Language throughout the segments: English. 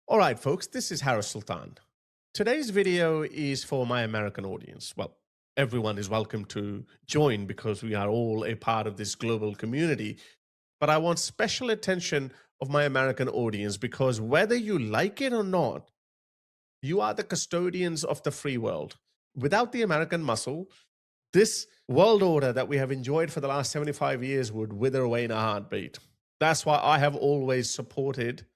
All right, folks, this is Harris Sultan. Today's video is for my American audience. Well, everyone is welcome to join because we are all a part of this global community. But I want special attention of my American audience because whether you like it or not, you are the custodians of the free world. Without the American muscle, this world order that we have enjoyed for the last 75 years would wither away in a heartbeat. That's why I have always supported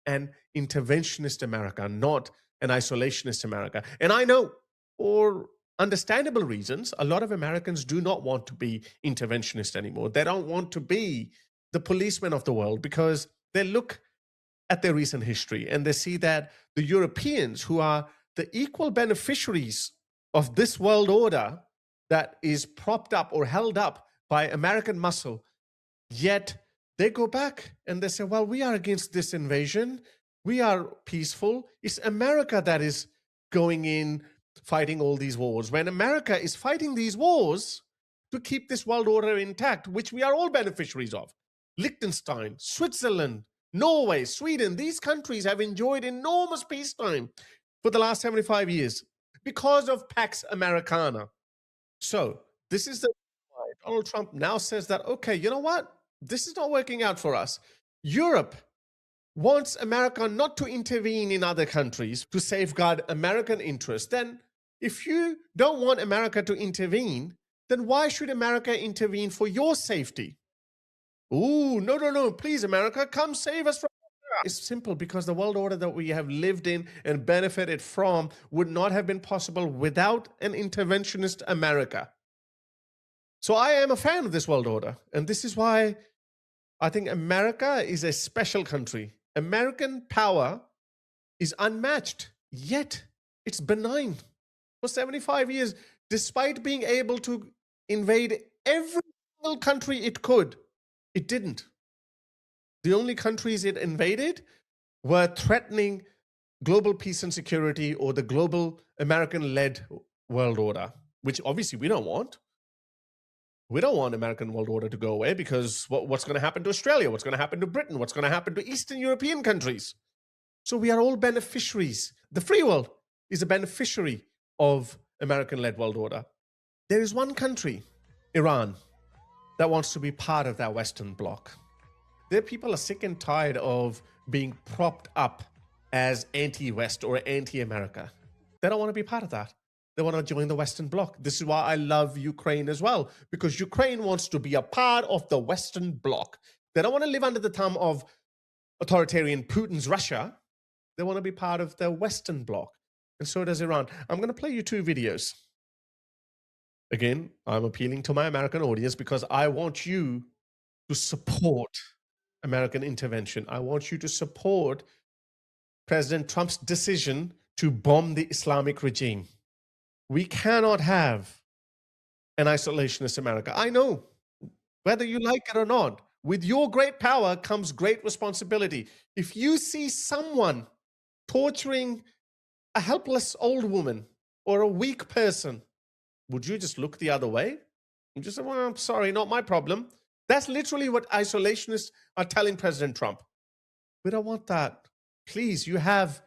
an interventionist America, not an isolationist America. And I know, for understandable reasons, a lot of Americans do not want to be interventionist anymore. They don't want to be the policemen of the world because they look at their recent history and they see that the Europeans, who are the equal beneficiaries of this world order that is propped up or held up by American muscle, yet they go back and they say, well, we are against this invasion. We are peaceful. It's America that is going in, fighting all these wars. When America is fighting these wars to keep this world order intact, which we are all beneficiaries of. Liechtenstein, Switzerland, Norway, Sweden, these countries have enjoyed enormous peacetime for the last 75 years because of Pax Americana. So this is the why Donald Trump now says that, okay, you know what? This is not working out for us. Europe wants America not to intervene in other countries to safeguard American interests. Then if you don't want America to intervene, then why should America intervene for your safety? Ooh, no, please, America, come save us from America. It's simple because the world order that we have lived in and benefited from would not have been possible without an interventionist America. So I am a fan of this world order. And this is why I think America is a special country. American power is unmatched, yet it's benign. For 75 years, despite being able to invade every single country it could, it didn't. The only countries it invaded were threatening global peace and security or the global American-led world order, which obviously we don't want. We don't want American world order to go away because what's going to happen to Australia? What's going to happen to Britain? What's going to happen to Eastern European countries? So we are all beneficiaries. The free world is a beneficiary of American-led world order. There is one country, Iran, that wants to be part of that Western bloc. Their people are sick and tired of being propped up as anti-West or anti-America. They don't want to be part of that. They want to join the Western bloc. This is why I love Ukraine as well, because Ukraine wants to be a part of the Western bloc. They don't want to live under the thumb of authoritarian Putin's Russia. They want to be part of the Western bloc. And so does Iran. I'm going to play you two videos. Again, I'm appealing to my American audience because I want you to support American intervention. I want you to support President Trump's decision to bomb the Islamic regime. We cannot have an isolationist America. I know, whether you like it or not, with your great power comes great responsibility. If you see someone torturing a helpless old woman or a weak person, would you just look the other way? And just say, well, I'm sorry, not my problem. That's literally what isolationists are telling President Trump. We don't want that. Please, you have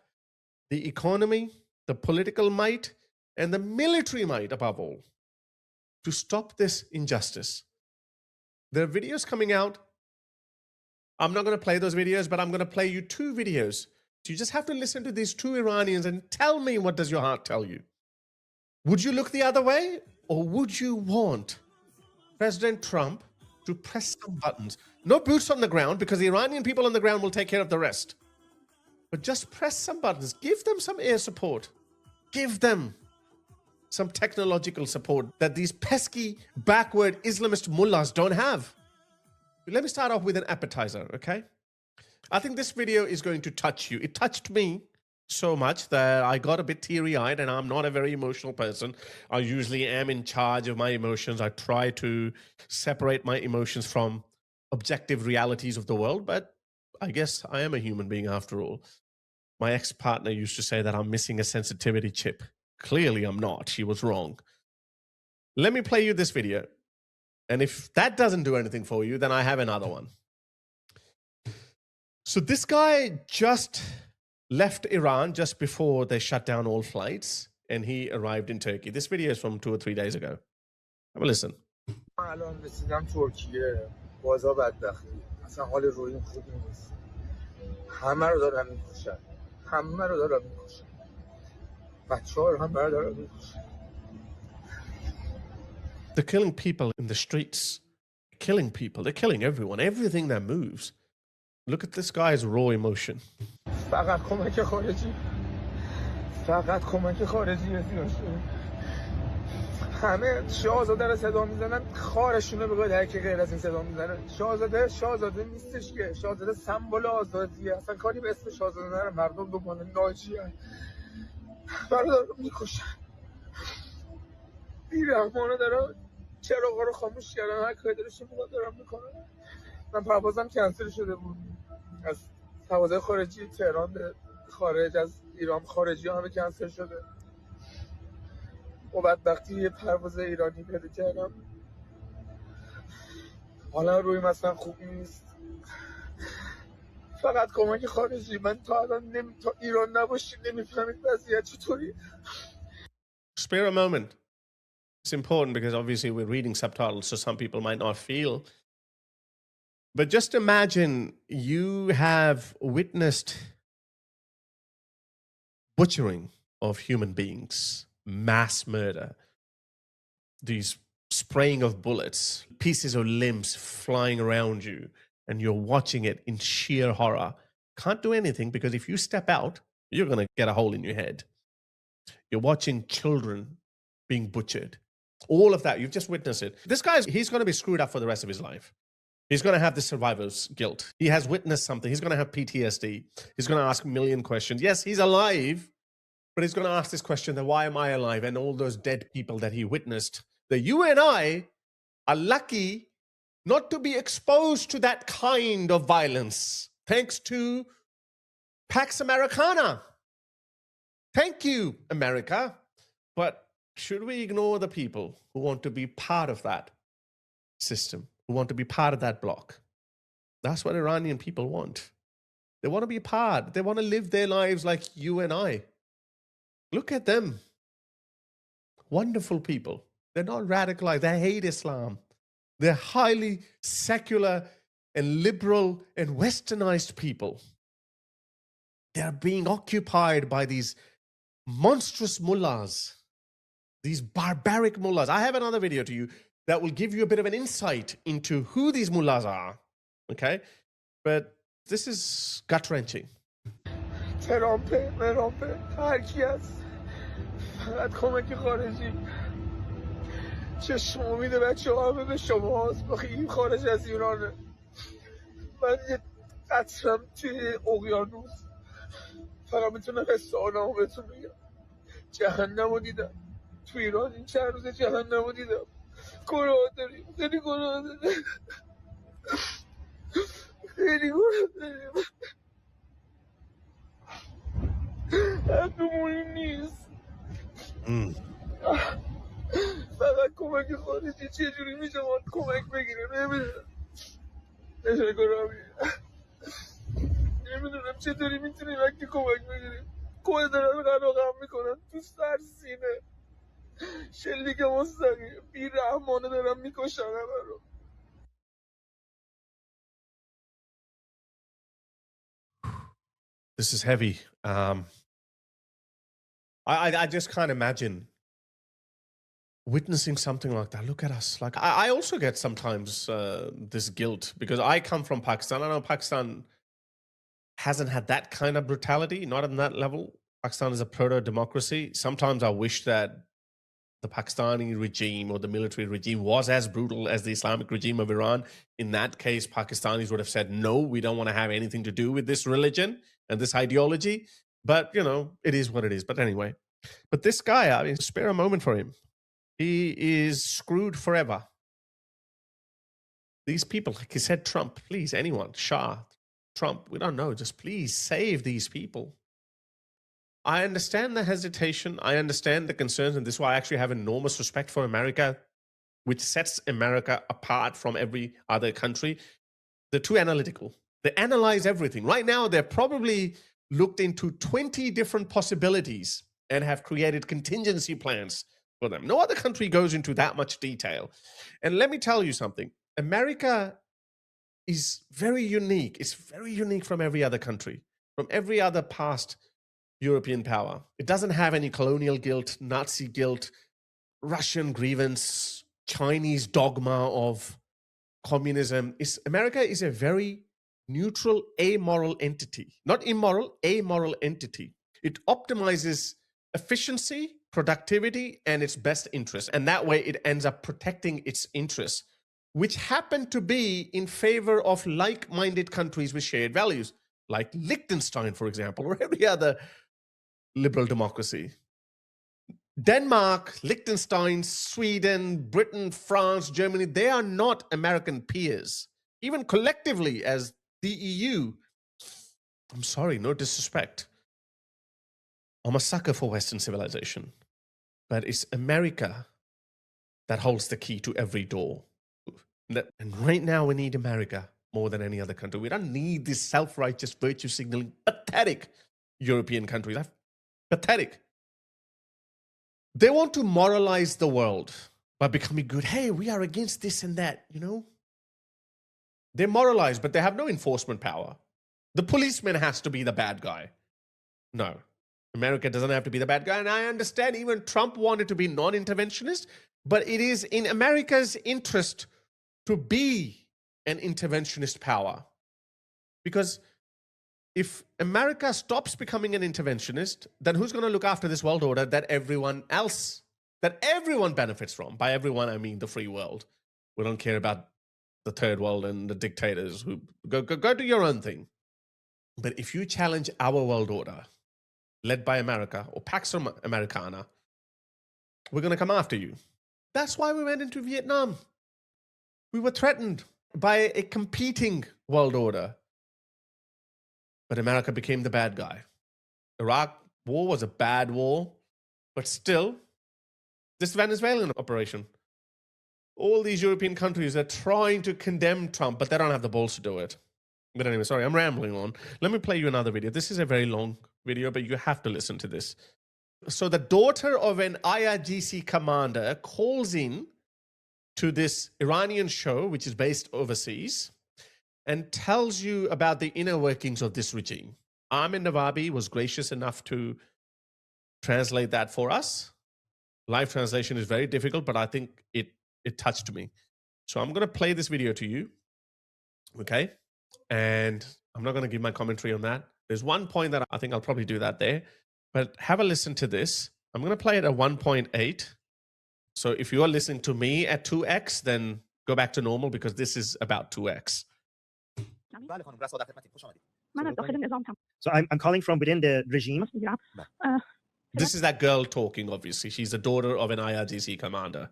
the economy, the political might, and the military might, above all, to stop this injustice. There are videos coming out. I'm not going to play those videos, but I'm going to play you two videos. So you just have to listen to these two Iranians and tell me, what does your heart tell you? Would you look the other way, or would you want President Trump to press some buttons? No boots on the ground, because the Iranian people on the ground will take care of the rest. But just press some buttons. Give them some air support. Give them some technological support that these pesky, backward Islamist mullahs don't have. Let me start off with an appetizer, okay? I think this video is going to touch you. It touched me so much that I got a bit teary-eyed, and I'm not a very emotional person. I usually am in charge of my emotions. I try to separate my emotions from objective realities of the world, but I guess I am a human being after all. My ex-partner used to say that I'm missing a sensitivity chip. Clearly, I'm not. She was wrong. Let me play you this video. And if that doesn't do anything for you, then I have another one. So this guy just left Iran just before they shut down all flights, and he arrived in Turkey. This video is from 2 or 3 days ago. Have a listen. الان رسیدم ترکیه بازا بدبختی اصلا حال رویم خوب نیست همه رو دارن میکشن بچه‌ها رو هم دارن میکشن They're killing people in the streets, killing people. They're killing everyone, everything that moves. Look at this guy's raw emotion. فقط کمک خارجی رسید. همه شاهزاده رو صدا میزنن، خارشون رو بگید هر کی غیر از این صدا میزنه. شاهزاده نیستش که، شاهزاده سمبل آزادیه، اصلا کاری به اسم شاهزاده نداره. مردم دنبال ناجیه، برادر رو میکشن، بیرحمانه دارن چراغا رو خاموش کردن، هر کاری دلشون میخواد دارن میکنن. من پروازم کنسل شده بود از پروازهای خارجی تهران به خارج از ایران، خارجی ها همه کنسل شده. و بدبختی یه پرواز ایرانی پیدا کردم، حالا روی مثلا خوب نیست. فقط کمک خارجی. من تا الان تا ایران نباشی نمیفهمید وضعیت چطوری. Spare a moment. It's important because obviously we're reading subtitles, so some people might not feel. But just imagine you have witnessed butchering of human beings, mass murder, these spraying of bullets, pieces of limbs flying around you, and you're watching it in sheer horror. Can't do anything because if you step out, you're going to get a hole in your head. You're watching children being butchered. All of that, you've just witnessed it. This guy, he's going to be screwed up for the rest of his life. He's going to have the survivor's guilt. He has witnessed something. He's going to have PTSD. He's going to ask a million questions. Yes, he's alive, but he's going to ask this question, then why am I alive? And all those dead people that he witnessed, that you and I are lucky not to be exposed to that kind of violence, thanks to Pax Americana. Thank you, America. But should we ignore the people who want to be part of that system, who want to be part of that bloc? That's what Iranian people want. They want to be part. They want to live their lives like you and I. Look at them. Wonderful people. They're not radicalized. They hate Islam. They're highly secular and liberal and westernized people. They're being occupied by these monstrous mullahs, these barbaric mullahs. I have another video to you that will give you a bit of an insight into who these mullahs are, okay? But this is gut-wrenching. ترامپ هر کی هست فقط کمک خارجی. چشم امید بچه ها همه به شما هست. این خارج از ایرانه. من یه قطرم توی اقیانوس فقط میتونم حس آنامو بهتون بگم. جهنم رو دیدم تو ایران. این چند روز جهنم رو دیدم. گناه داریم، خیلی گناه داریم، خیلی گناه داریم. حقمون نیست. فقط کمک خارجی. چجوری میشه ما کمک بگیریم؟ نمیدونم چطوری میتونیم وقتی کمک بگیریم. کوه دارن غرقم میکنن تو سر سینه، شلیک مستقیم، بیرحمانه دارن میکشن همه رو. This is heavy. I just can't imagine witnessing something like that. Look at us. Like I also get sometimes this guilt because I come from Pakistan. I know Pakistan hasn't had that kind of brutality, not on that level. Pakistan is a proto-democracy. Sometimes I wish that the Pakistani regime or the military regime was as brutal as the Islamic regime of Iran. In that case, Pakistanis would have said, no, we don't want to have anything to do with this religion and this ideology. But, you know, it is what it is. But anyway, but this guy, I mean, spare a moment for him. He is screwed forever. These people, like he said, Trump, please, anyone, Shah, Trump, we don't know, just please save these people. I understand the hesitation. I understand the concerns. And this is why I actually have enormous respect for America, which sets America apart from every other country. They're too analytical. They analyze everything. Right now, they're probably looked into 20 different possibilities and have created contingency plans for them. No other country goes into that much detail. And let me tell you something. America is very unique. It's very unique from every other country, from every other past European power. It doesn't have any colonial guilt, Nazi guilt, Russian grievance, Chinese dogma of communism. America is a very neutral, amoral entity, not immoral, amoral entity. It optimizes efficiency, productivity, and its best interest. And that way it ends up protecting its interests, which happen to be in favor of like-minded countries with shared values, like Liechtenstein, for example, or every other liberal democracy. Denmark, Liechtenstein, Sweden, Britain, France, Germany, they are not American peers. Even collectively as the EU, I'm sorry, no disrespect. I'm a sucker for Western civilization, but it's America that holds the key to every door. And right now we need America more than any other country. We don't need this self-righteous, virtue signaling, pathetic European countries. Pathetic. They want to moralize the world by becoming good. Hey, we are against this and that, you know? They moralize, but they have no enforcement power. The policeman has to be the bad guy. No, America doesn't have to be the bad guy. And I understand even Trump wanted to be non-interventionist, but it is in America's interest to be an interventionist power. Because if America stops becoming an interventionist, then who's going to look after this world order that everyone benefits from? By everyone, I mean the free world. We don't care about the third world and the dictators who go do your own thing. But if you challenge our world order, led by America or Pax Americana, we're going to come after you. That's why we went into Vietnam. We were threatened by a competing world order. But America became the bad guy. Iraq war was a bad war, but still, this Venezuelan operation, all these European countries are trying to condemn Trump, but they don't have the balls to do it. But anyway, sorry, I'm rambling on. Let me play you another video. This is a very long video, but you have to listen to this. So the daughter of an IRGC commander calls in to this Iranian show, which is based overseas, and tells you about the inner workings of this regime. Armin Navabi was gracious enough to translate that for us. Live translation is very difficult, but I think it touched me. So I'm going to play this video to you, okay? And I'm not going to give my commentary on that. There's one point that I think I'll probably do that there, but have a listen to this. I'm going to play it at 1.8. So if you are listening to me at 2x, then go back to normal because this is about 2x. So I'm calling from within the regime. This is that girl talking, obviously. She's the daughter of an IRGC commander.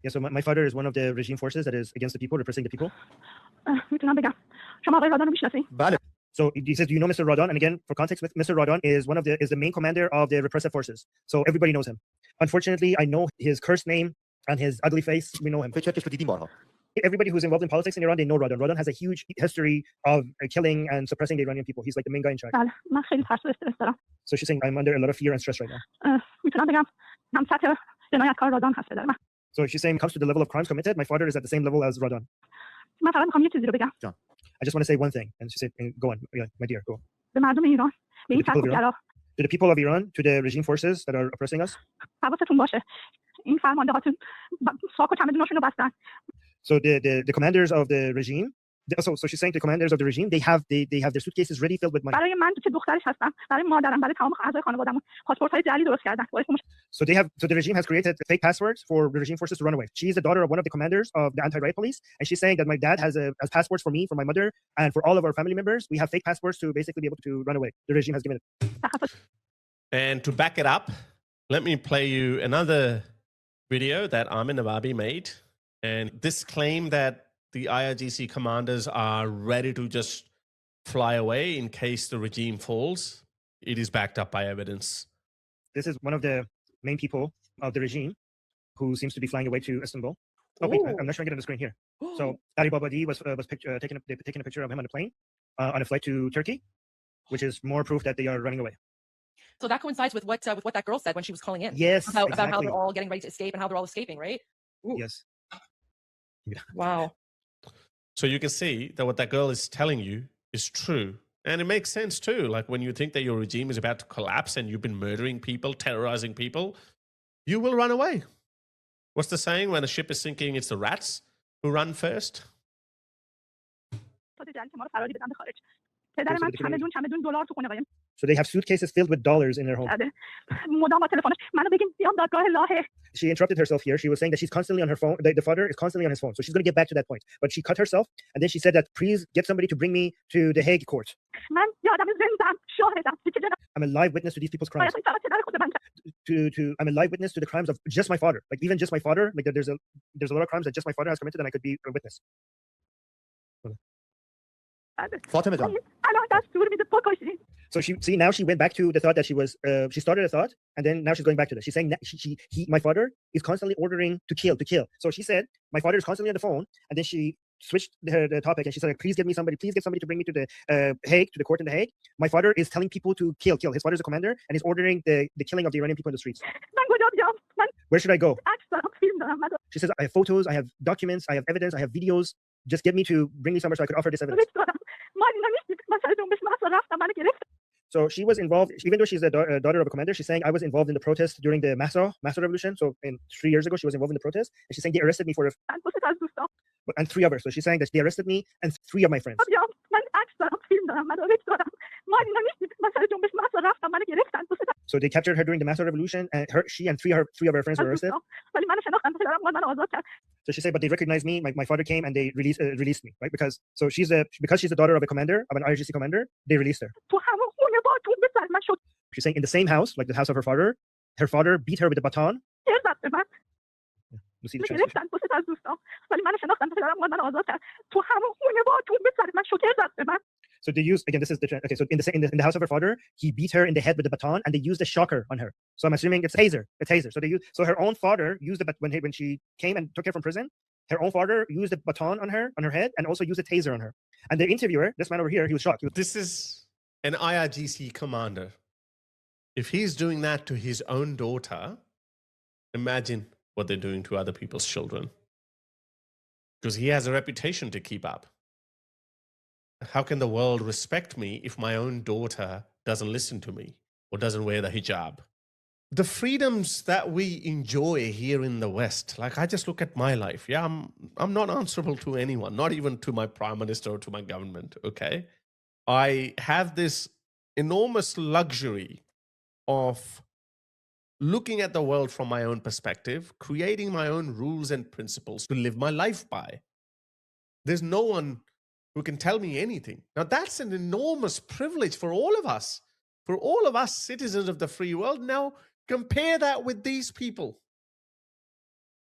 Yeah, so my father is one of the regime forces that is against the people, repressing the people. So he says, do you know Mr. Radon? And again, for context, Mr. Radon is the main commander of the repressive forces. So everybody knows him. Unfortunately, I know his cursed name and his ugly face. We know him. Everybody who's involved in politics in Iran, they know Radon. Radon has a huge history of killing and suppressing the Iranian people. He's like the main guy in charge. So she's saying, I'm under a lot of fear and stress right now. So she's saying, when it comes to the level of crimes committed, my father is at the same level as Radon. I just want to say one thing. And she said, go on, my dear, go. To the people of Iran, to the regime forces that are oppressing us. So the commanders of the regime, so she's saying the commanders of the regime, they have their suitcases ready filled with money. So the regime has created fake passwords for the regime forces to run away. She's the daughter of one of the commanders of the anti-riot police, and she's saying that my dad has passports for me, for my mother, and for all of our family members. We have fake passports to basically be able to run away. The regime has given it. And to back it up, let me play you another video that Armin Navabi made. And this claim that the IRGC commanders are ready to just fly away in case the regime falls, it is backed up by evidence. This is one of the main people of the regime who seems to be flying away to Istanbul. Oh wait, Ooh. I'm not showing it on the screen here. So Ali Babadi was taking a picture of him on a plane on a flight to Turkey, which is more proof that they are running away. So that coincides with what that girl said when she was calling in. Yes, about how exactly. they're all getting ready to escape and how they're all escaping, right? Ooh. Yes. Wow. So you can see that what that girl is telling you is true. And it makes sense too. Like when you think that your regime is about to collapse and you've been murdering people, terrorizing people, you will run away. What's the saying? When a ship is sinking, it's the rats who run first. So they have suitcases filled with dollars in their home. She interrupted herself here. She was saying that she's constantly on her phone. The father is constantly on his phone. So she's going to get back to that point. But she cut herself. And then she said that, please get somebody to bring me to the Hague court. I'm a live witness to these people's crimes. I'm a live witness to the crimes of just my father. Like even just my father. Like there's a lot of crimes that just my father has committed and I could be a witness. Fatima John. So now she went back to the thought that she started a thought and then now she's going back to this. She's saying that my father is constantly ordering to kill. So she said my father is constantly on the phone and then she switched the topic and she said, please get somebody to bring me to the Hague, to the court in the Hague. My father is telling people to kill. His father is a commander and he's ordering the killing of the Iranian people in the streets. Where should I go? She says, I have photos, I have documents, I have evidence, I have videos. Just get me to bring me somewhere so I could offer this evidence. So she was involved, even though she's a daughter of a commander, she's saying I was involved in the protest during the Massa revolution. So 3 years ago, she was involved in the protest. And she's saying they arrested me for and 3 others. So she's saying that they arrested me and 3 of my friends. So they captured her during the Massa revolution and she and 3 of her friends were arrested. So she said, but they recognized me. My father came and they released me, right? Because she's the daughter of a commander, of an IRGC commander, they released her. She's saying in the same house, like the house of her father beat her with a baton. You see the translation? So they use, again, this is the, okay, so in the house of her father, he beat her in the head with the baton and they used a shocker on her. So I'm assuming it's taser. So her own father used the, when she came and took her from prison, her own father used the baton on her head and also used a taser on her. And the interviewer, this man over here, he was shocked. This is an IRGC commander. If he's doing that to his own daughter, imagine what they're doing to other people's children. Because he has a reputation to keep up. How can the world respect me if my own daughter doesn't listen to me or doesn't wear the hijab? The freedoms that we enjoy here in the West, like I just look at my life. Yeah, I'm not answerable to anyone, not even to my prime minister or to my government, okay? I have this enormous luxury of looking at the world from my own perspective, creating my own rules and principles to live my life by. There's no one who can tell me anything. Now, that's an enormous privilege for all of us citizens of the free world. Now, compare that with these people.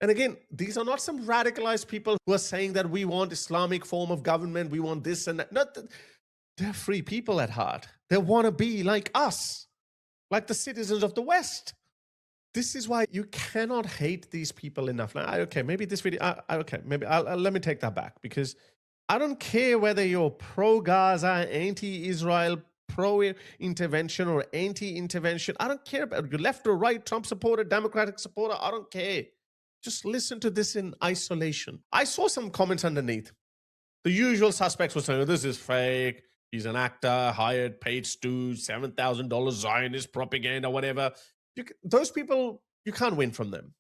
And again, these are not some radicalized people who are saying that we want Islamic form of government, we want this and that. Not that they're free people at heart. They want to be like us, like the citizens of the West. This is why you cannot hate these people enough. Now, okay, maybe this video, let me take that back, because I don't care whether you're pro-Gaza, anti-Israel, pro-intervention or anti-intervention. I don't care about you left or right, Trump supporter, Democratic supporter. I don't care. Just listen to this in isolation. I saw some comments underneath. The usual suspects were saying, oh, this is fake. He's an actor, hired, paid stooge, $7,000 Zionist propaganda, whatever. Those people, you can't win from them.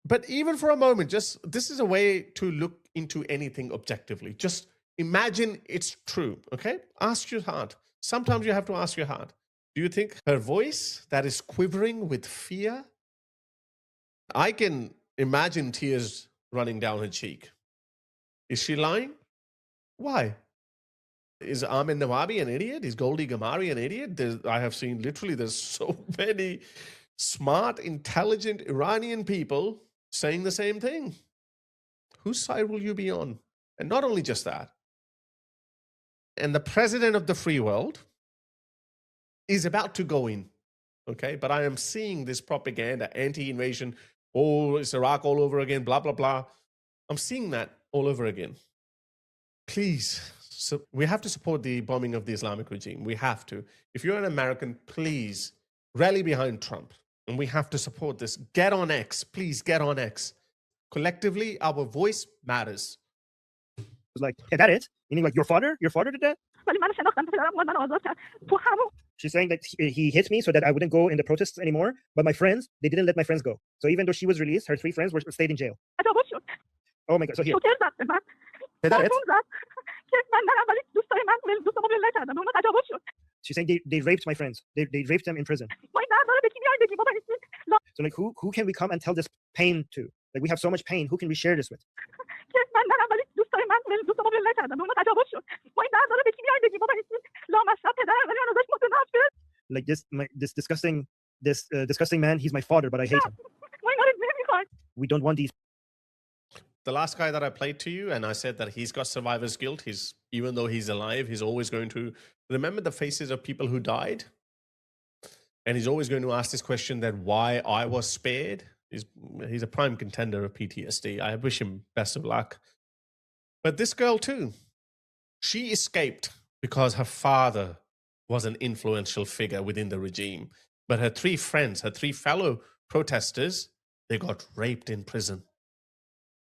But even for a moment, this is a way to look into anything objectively. Just imagine it's true, okay? Ask your heart. Sometimes you have to ask your heart. Do you think her voice that is quivering with fear? I can imagine tears running down her cheek. Is she lying? Why? Is Amin Nawabi an idiot? Is Goldie Gamari an idiot? I have seen literally there's so many smart, intelligent Iranian people saying the same thing. Whose side will you be on? And not only just that. And the president of the free world is about to go in, okay? But I am seeing this propaganda, anti-invasion oh, it's Iraq all over again, blah, blah, blah. I'm seeing that all over again. Please, so we have to support the bombing of the Islamic regime. We have to. If you're an American, please rally behind Trump. And we have to support this. Get on X. Please get on X. Collectively, our voice matters. was like, is that it? Meaning like your father did that? She's saying that he hit me so that I wouldn't go in the protests anymore. But my friends, they didn't let my friends go. So even though she was released, her 3 friends were stayed in jail. Oh my God. So here. Is that it? She's saying they raped my friends. They raped them in prison. So like who can we come and tell this pain to? Like we have so much pain. Who can we share this with? Like this disgusting man, he's my father, but I hate him. We don't want these. The last guy that I played to you, and I said that he's got survivor's guilt. Even though he's alive, he's always going to remember the faces of people who died. And he's always going to ask this question that why I was spared. He's a prime contender of PTSD. I wish him best of luck. But this girl too, she escaped because her father was an influential figure within the regime. But her 3 friends, her 3 fellow protesters, they got raped in prison.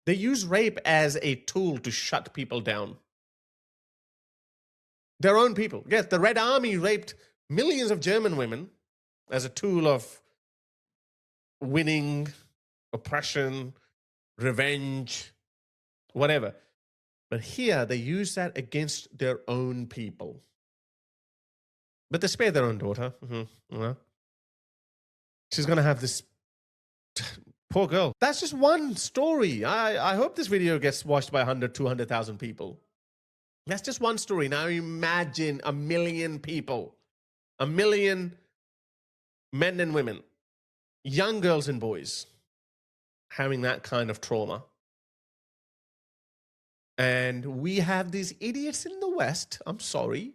They use rape as a tool to shut people down. Their own people. Yes, the Red Army raped millions of German women as a tool of winning, oppression, revenge, whatever. But here, they use that against their own people. But they spare their own daughter. She's going to have this... Poor girl. That's just one story. I hope this video gets watched by 100, 200,000 people. That's just one story. Now imagine 1 million people, 1 million men and women, young girls and boys having that kind of trauma. And we have these idiots in the West, I'm sorry,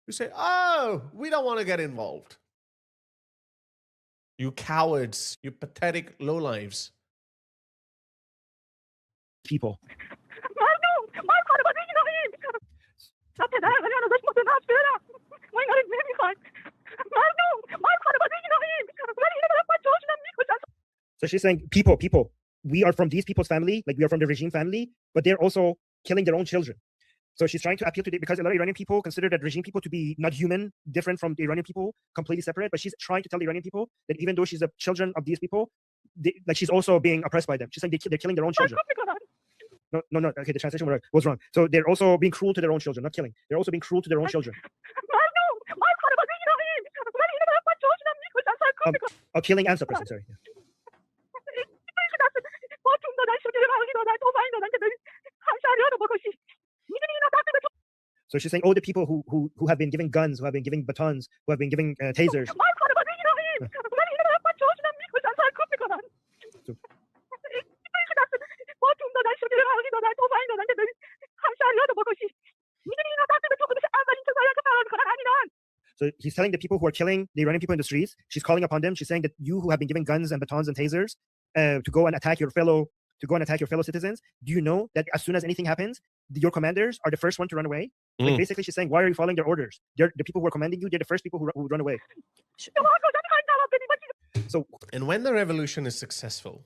who say, oh, we don't want to get involved. You cowards, you pathetic lowlives. People. So she's saying, people, we are from these people's family, like we are from the regime family, but they're also killing their own children. So she's trying to appeal to because a lot of Iranian people consider that regime people to be not human, different from the Iranian people, completely separate. But she's trying to tell the Iranian people that even though she's the children of these people, like she's also being oppressed by them. She's saying they're killing their own children. No. Okay, the translation was wrong. So they're also being cruel to their own children, not killing. They're also being cruel to their own children. Killing and suppressing, sorry. Yeah. So she's saying, oh, the people who have been giving guns, who have been giving batons, who have been giving tasers. So he's telling the people who are killing the Iranian people in the streets, she's calling upon them. She's saying that you who have been giving guns and batons and tasers to go and attack your fellow citizens, do you know that as soon as anything happens, your commanders are the first one to run away? Like basically she's saying, why are you following their orders? They're the people who are commanding you, they're the first people who run away. So, and when the revolution is successful,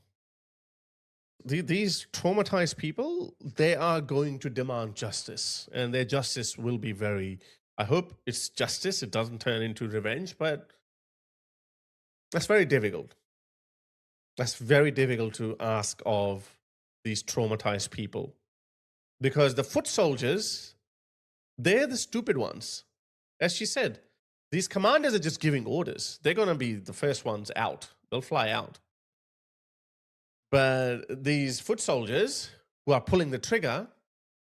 these traumatized people, they are going to demand justice, and their justice will be very, I hope it's justice, it doesn't turn into revenge, but that's very difficult. That's very difficult to ask of these traumatized people, because the foot soldiers, they're the stupid ones. As she said, these commanders are just giving orders. They're going to be the first ones out. They'll fly out. But these foot soldiers who are pulling the trigger,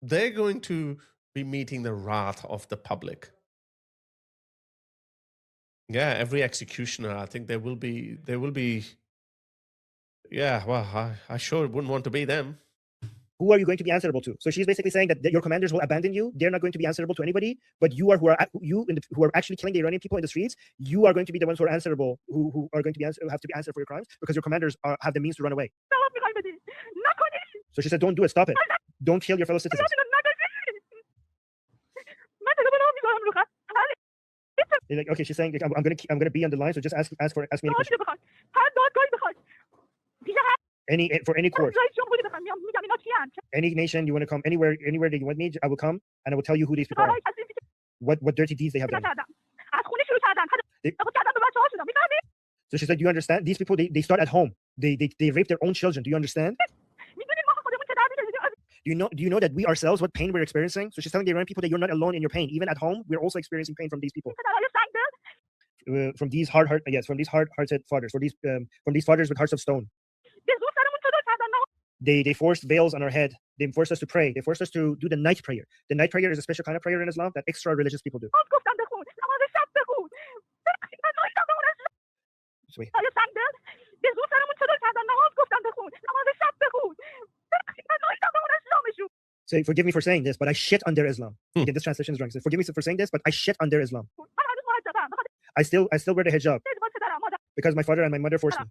they're going to be meeting the wrath of the public. Yeah, every executioner, I think there will be, yeah, well, I sure wouldn't want to be them. who are you going to be answerable to? So she's basically saying that your commanders will abandon you. They're not going to be answerable to anybody, but who are actually killing the Iranian people in the streets, you are going to be the ones who are answerable, who are going to be have to be answered for your crimes because your commanders have the means to run away. So she said, don't do it. Stop it. Don't kill your fellow citizens. Like, okay, she's saying, like, I'm gonna be on the line. So just ask me any question. For any court, any nation you want to come, anywhere that you want me, I will come and I will tell you who these people are. What dirty deeds they have done. So she said, do you understand? These people, they start at home. They rape their own children. Do you understand? Do you know that we ourselves, what pain we're experiencing? So she's telling the Iranian people that you're not alone in your pain. Even at home, we're also experiencing pain from these people. From these hard-hearted fathers, from these fathers with hearts of stone. They forced veils on our head. They forced us to pray. They forced us to do the night prayer. The night prayer is a special kind of prayer in Islam that extra religious people do. Sweet. So forgive me for saying this, but I shit on their Islam. Again, this translation is wrong. So forgive me for saying this, but I shit on their Islam. I still wear the hijab because my father and my mother forced me.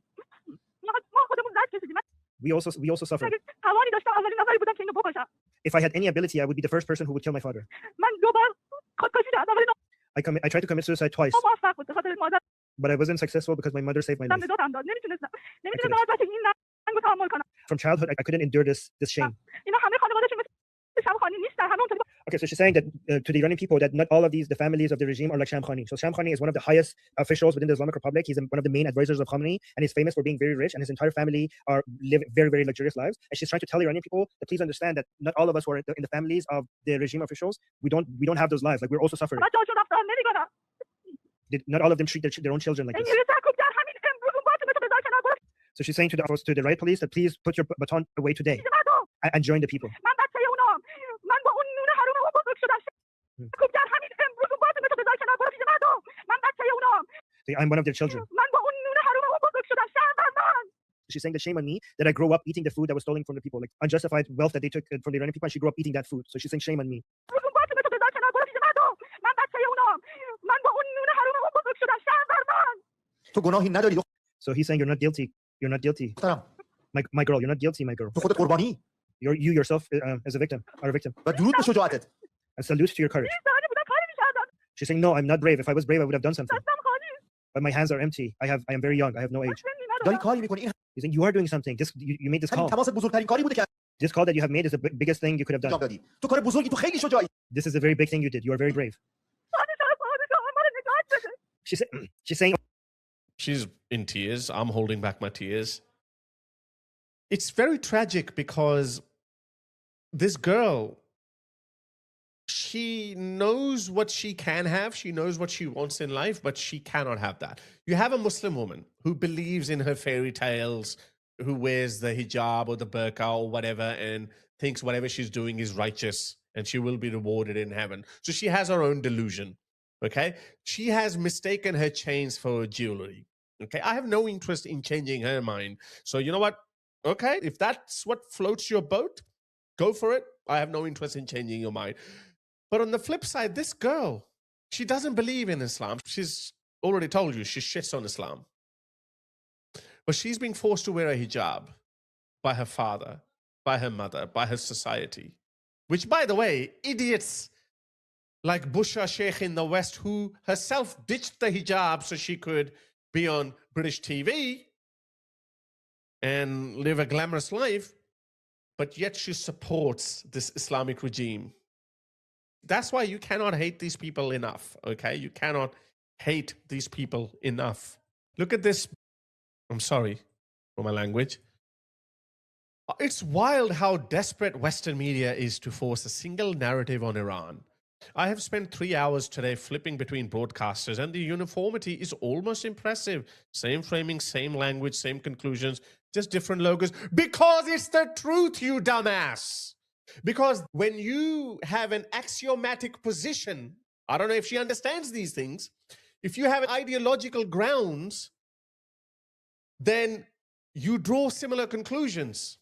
We also suffer. If I had any ability, I would be the first person who would kill my father. I tried to commit suicide twice, but I wasn't successful because my mother saved my life. From childhood, I couldn't endure this shame. Okay, so she's saying that to the Iranian people that not all of the families of the regime are like Shamkhani. So Shamkhani is one of the highest officials within the Islamic Republic. He's one of the main advisors of Khamenei, and he's famous for being very rich, and his entire family live very, very luxurious lives. And she's trying to tell Iranian people to please understand that not all of us who are in the families of the regime officials, we don't have those lives. Like, we're also suffering. Not all of them treat their own children like this. So she's saying to the riot police that please put your baton away today and join the people. I'm one of their children. She's saying that shame on me that I grew up eating the food that was stolen from the people, like unjustified wealth that they took from the Iranian people, and she grew up eating that food. So she's saying shame on me. So he's saying you're not guilty. You're not guilty. My girl, you're not guilty, my girl. You yourself as a victim, are a victim. And salute to your courage. She's saying, no, I'm not brave. If I was brave, I would have done something. But my hands are empty. I am very young. I have no age. He's saying, you are doing something. You made this call. This call that you have made is the biggest thing you could have done. This is a very big thing you did. You are very brave. She's saying... She's in tears. I'm holding back my tears. It's very tragic because this girl, she knows what she can have. She knows what she wants in life, but she cannot have that. You have a Muslim woman who believes in her fairy tales, who wears the hijab or the burqa or whatever, and thinks whatever she's doing is righteous and she will be rewarded in heaven. So she has her own delusion. Okay. She has mistaken her chains for jewelry. Okay. I have no interest in changing her mind. So you know what? Okay. If that's what floats your boat, go for it. I have no interest in changing your mind. But on the flip side, this girl, she doesn't believe in Islam. She's already told you she shits on Islam. But she's being forced to wear a hijab by her father, by her mother, by her society. Which, by the way, idiots like Bushra Sheikh in the West, who herself ditched the hijab so she could be on British TV and live a glamorous life, but yet she supports this Islamic regime. That's why you cannot hate these people enough, okay? You cannot hate these people enough. Look at this. I'm sorry for my language. It's wild how desperate Western media is to force a single narrative on Iran. I have spent 3 hours today flipping between broadcasters, and the uniformity is almost impressive. Same framing, same language, same conclusions, just different logos. Because it's the truth, you dumbass. Because when you have an axiomatic position, I don't know if she understands these things, if you have ideological grounds, then you draw similar conclusions.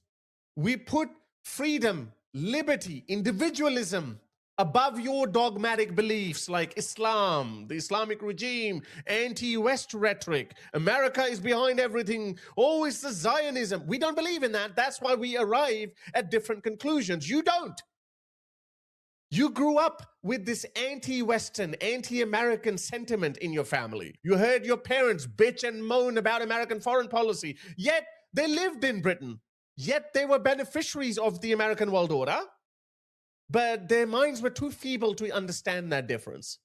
We put freedom, liberty, individualism above your dogmatic beliefs like Islam, the Islamic regime, anti-West rhetoric. America is behind everything. Oh, it's the Zionism. We don't believe in that. That's why we arrive at different conclusions. You don't. You grew up with this anti-Western, anti-American sentiment in your family. You heard your parents bitch and moan about American foreign policy, yet they lived in Britain. Yet they were beneficiaries of the American world order, but their minds were too feeble to understand that difference.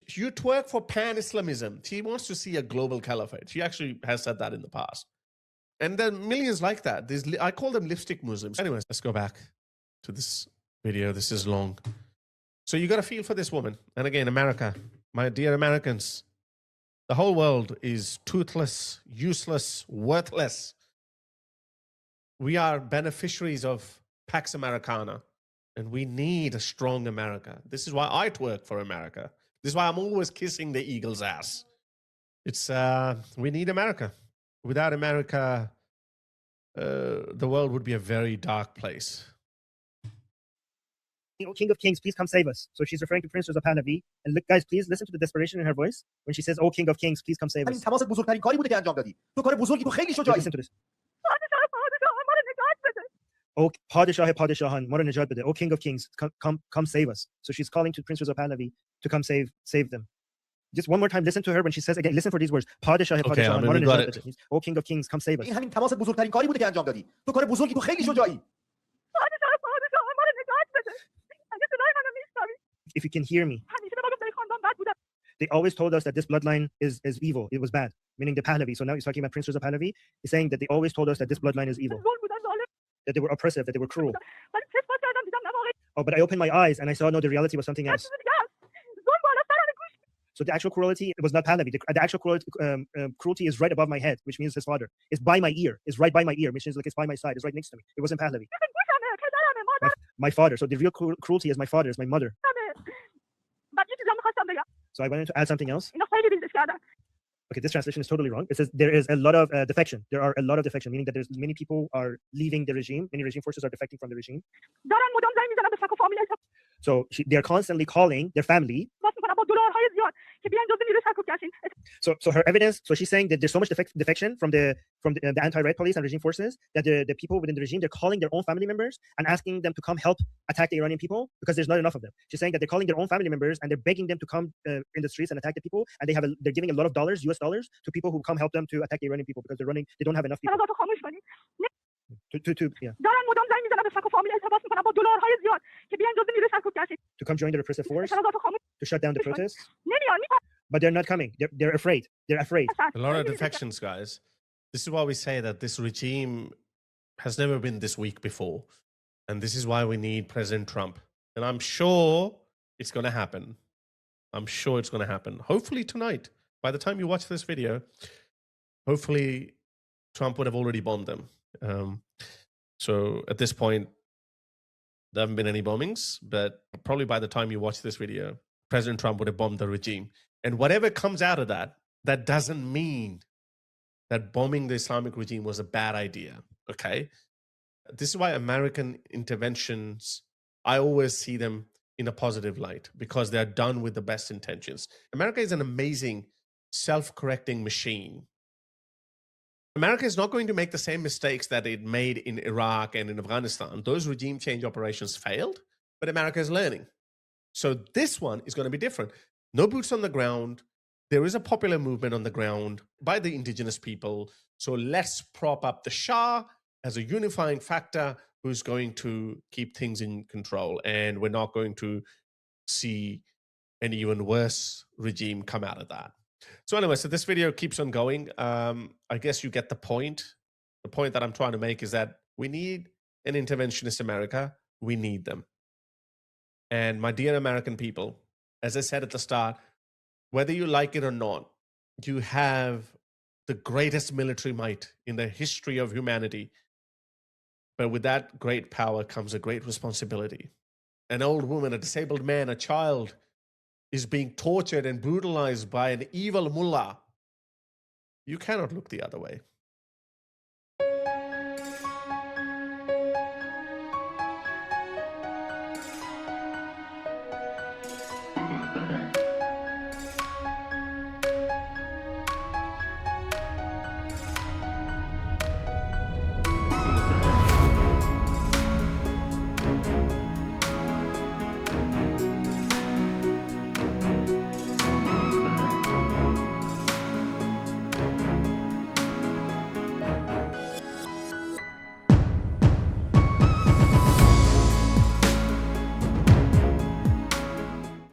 You twerk for pan-Islamism. She wants to see a global caliphate. She actually has said that in the past. And there are millions like that. I call them lipstick Muslims. Anyways, let's go back to this video. This is long. So you got to feel for this woman. And again, America, my dear Americans, the whole world is toothless, useless, worthless. We are beneficiaries of Pax Americana, and we need a strong America. This is why I twerk for America. This is why I'm always kissing the eagle's ass. It's we need America. Without America, the world would be a very dark place. "Oh, King of Kings, please come save us." So she's referring to Prince Reza Pahlavi. And look, guys, please listen to the desperation in her voice when she says, "Oh, King of Kings, please come save us." تماس بزرگترین کاری بوده که انجام دادی. تو کار بزرگی، تو خیلی شجاعی. Listen to this. "Oh, Padishah Padishahan, ما رو نجات بده. Oh, King of Kings, come save us." So she's calling to Prince Reza Pahlavi to come save them. Just one more time, listen to her when she says again, listen for these words. Padishah Padishahan, ما رو نجات بده. Oh, King of Kings, come save us. این همین تماس بزرگترین کاری بوده که انجام دادی. تو کار بزرگی، تو خیلی شجاعی. If you can hear me. They always told us that this bloodline is evil. It was bad, meaning the Pahlavi. So now he's talking about Prince Reza Pahlavi. He's saying that they always told us that this bloodline is evil, that they were oppressive, that they were cruel. Oh, but I opened my eyes and I saw, no, the reality was something else. So the actual cruelty, it was not Pahlavi. The actual cruelty is right above my head, which means his father. It's by my ear. It's right by my ear, which means like it's by my side. It's right next to me. It wasn't Pahlavi. My father. So the real cruelty is my father, is my mother. So I wanted to add something else. Okay, this translation is totally wrong. It says there is a lot of defection. There are a lot of defection, meaning that there's many people are leaving the regime. Many regime forces are defecting from the regime. So they are constantly calling their family. So her evidence. So she's saying that there's so much defection from the anti-right police and regime forces that the people within the regime, they're calling their own family members and asking them to come help attack the Iranian people because there's not enough of them. She's saying that they're calling their own family members and they're begging them to come in the streets and attack the people, and they're giving a lot of dollars, US dollars, to people who come help them to attack the Iranian people because they don't have enough people. Yeah. To come join the repressive force, to shut down the protests. But they're not coming. They're afraid. They're afraid. A lot of defections, guys. This is why we say that this regime has never been this weak before. And this is why we need President Trump. And I'm sure it's going to happen. I'm sure it's going to happen. Hopefully tonight, by the time you watch this video, hopefully Trump would have already bombed them. So at this point, there haven't been any bombings, but probably by the time you watch this video, President Trump would have bombed the regime. And whatever comes out of that, that doesn't mean that bombing the Islamic regime was a bad idea, okay? This is why American interventions, I always see them in a positive light because they're done with the best intentions. America is an amazing self-correcting machine. America is not going to make the same mistakes that it made in Iraq and in Afghanistan. Those regime change operations failed, but America is learning. So this one is going to be different. No boots on the ground. There is a popular movement on the ground by the indigenous people. So let's prop up the Shah as a unifying factor who's going to keep things in control. And we're not going to see an even worse regime come out of that. So anyway, so this video keeps on going. I guess you get the point. The point that I'm trying to make is that we need an interventionist America. We need them. And my dear American people, as I said at the start, whether you like it or not, you have the greatest military might in the history of humanity. But with that great power comes a great responsibility. An old woman, a disabled man, a child is being tortured and brutalized by an evil mullah. You cannot look the other way.